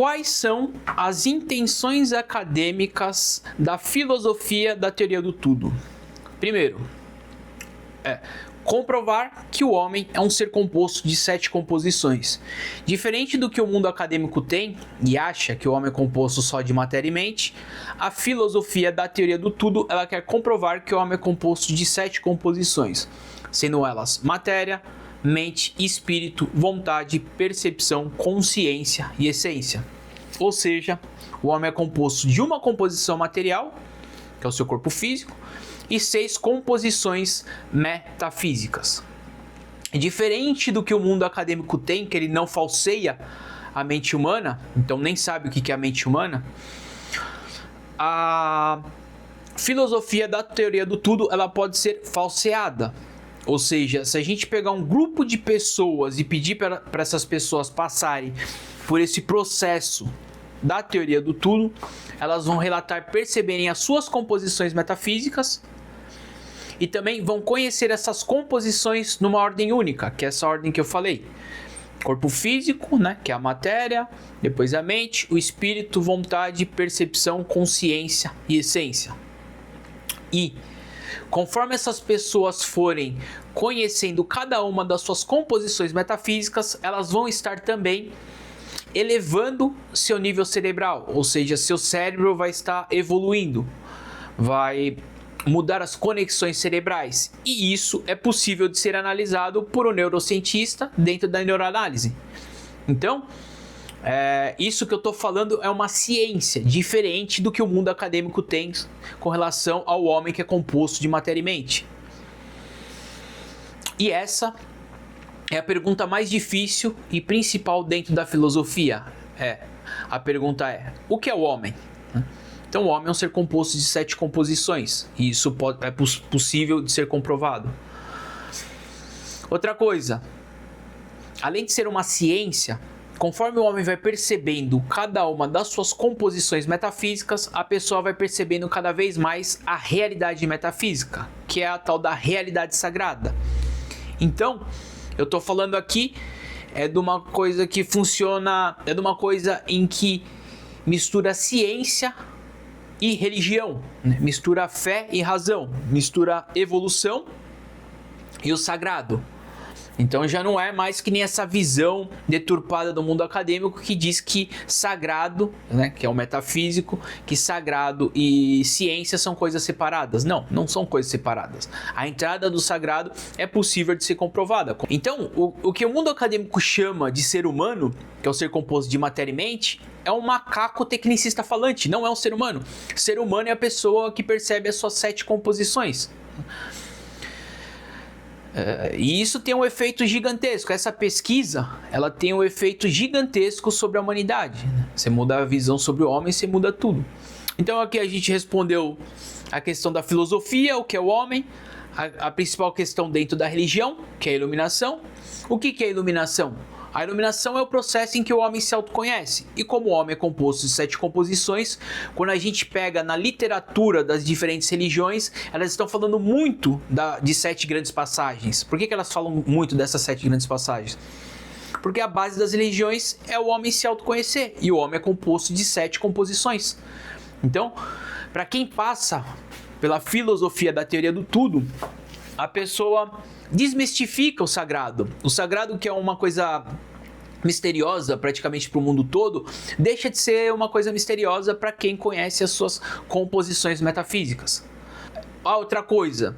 quais são as intenções acadêmicas da filosofia da teoria do tudo? Primeiro, comprovar que o homem é um ser composto de 7 composições. Diferente do que o mundo acadêmico tem e acha que o homem é composto só de matéria e mente, a filosofia da teoria do tudo, ela quer comprovar que o homem é composto de 7 composições, sendo elas matéria, mente, espírito, vontade, percepção, consciência e essência. Ou seja, o homem é composto de uma composição material, que é o seu corpo físico, e 6 composições metafísicas. Diferente do que o mundo acadêmico tem, que ele não falseia a mente humana, então nem sabe o que é a mente humana, a filosofia da teoria do tudo, ela pode ser falseada. Ou seja, se a gente pegar um grupo de pessoas e pedir para essas pessoas passarem por esse processo da teoria do tudo, elas vão relatar perceberem as suas composições metafísicas e também vão conhecer essas composições numa ordem única, que é essa ordem que eu falei. Corpo físico, né, que é a matéria, depois a mente, o espírito, vontade, percepção, consciência e essência. E conforme essas pessoas forem conhecendo cada uma das suas composições metafísicas, elas vão estar também elevando seu nível cerebral, ou seja, seu cérebro vai estar evoluindo, vai mudar as conexões cerebrais, e isso é possível de ser analisado por um neurocientista dentro da neuroanálise. Então, isso que eu estou falando é uma ciência diferente do que o mundo acadêmico tem com relação ao homem que é composto de matéria e mente. E essa é a pergunta mais difícil e principal dentro da filosofia. A pergunta é: o que é o homem? Então o homem é um ser composto de 7 composições, e isso é possível de ser comprovado. Outra coisa, além de ser uma ciência, conforme o homem vai percebendo cada uma das suas composições metafísicas, a pessoa vai percebendo cada vez mais a realidade metafísica, que é a tal da realidade sagrada. Então, eu estou falando aqui de uma coisa que funciona, de uma coisa em que mistura ciência e religião, né? Mistura fé e razão, mistura evolução e o sagrado. Então já não é mais que nem essa visão deturpada do mundo acadêmico que diz que sagrado, né, que é o metafísico, que sagrado e ciência são coisas separadas. Não, não são coisas separadas. A entrada do sagrado é possível de ser comprovada. Então, o que o mundo acadêmico chama de ser humano, que é o ser composto de matéria e mente, é um macaco tecnicista falante, não é um ser humano. Ser humano é a pessoa que percebe as suas 7 composições. E isso tem um efeito gigantesco. Essa pesquisa, ela tem um efeito gigantesco sobre a humanidade. Você muda a visão sobre o homem, você muda tudo. Então aqui a gente respondeu a questão da filosofia, o que é o homem, a principal questão dentro da religião, que é a iluminação. O que é a iluminação? A iluminação é o processo em que o homem se autoconhece. E como o homem é composto de 7 composições, quando a gente pega na literatura das diferentes religiões, elas estão falando muito de 7 grandes passagens. Por que elas falam muito dessas 7 grandes passagens? Porque a base das religiões é o homem se autoconhecer. E o homem é composto de 7 composições. Então, para quem passa pela filosofia da teoria do tudo, a pessoa desmistifica o sagrado. O sagrado, que é uma coisa misteriosa praticamente para o mundo todo, deixa de ser uma coisa misteriosa para quem conhece as suas composições metafísicas. Outra coisa,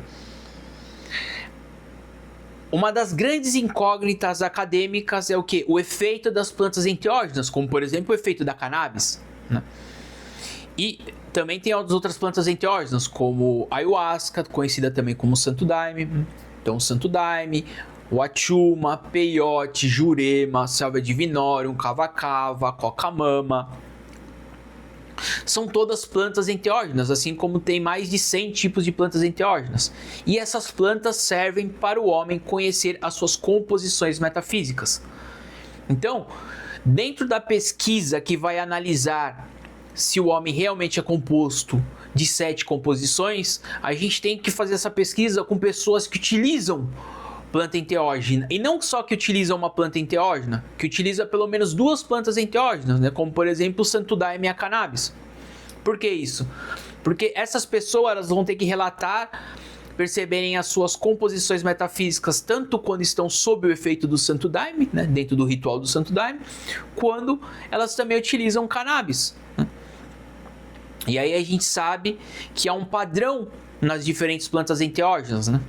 uma das grandes incógnitas acadêmicas é o que? O efeito das plantas enteógenas, como por exemplo o efeito da cannabis, né? E também tem outras plantas enteógenas, como a ayahuasca, conhecida também como santo daime. Então, santo daime, o achuma, peiote, jurema, salvia divinorum, cava-cava, coca-mama. São todas plantas enteógenas, assim como tem mais de 100 tipos de plantas enteógenas. E essas plantas servem para o homem conhecer as suas composições metafísicas. Então, dentro da pesquisa que vai analisar se o homem realmente é composto de 7 composições, a gente tem que fazer essa pesquisa com pessoas que utilizam planta enteógena. E não só que utiliza uma planta enteógena, que utiliza pelo menos 2 plantas enteógenas, né? Como por exemplo o Santo Daime e a cannabis. Por que isso? Porque essas pessoas elas vão ter que relatar, perceberem as suas composições metafísicas, tanto quando estão sob o efeito do Santo Daime, né? Dentro do ritual do Santo Daime, quando elas também utilizam cannabis, né? E aí a gente sabe que há um padrão nas diferentes plantas enteógenas, né?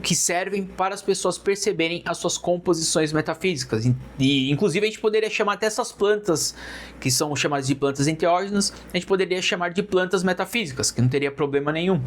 Que servem para as pessoas perceberem as suas composições metafísicas. E inclusive a gente poderia chamar até essas plantas, que são chamadas de plantas enteógenas, a gente poderia chamar de plantas metafísicas, que não teria problema nenhum.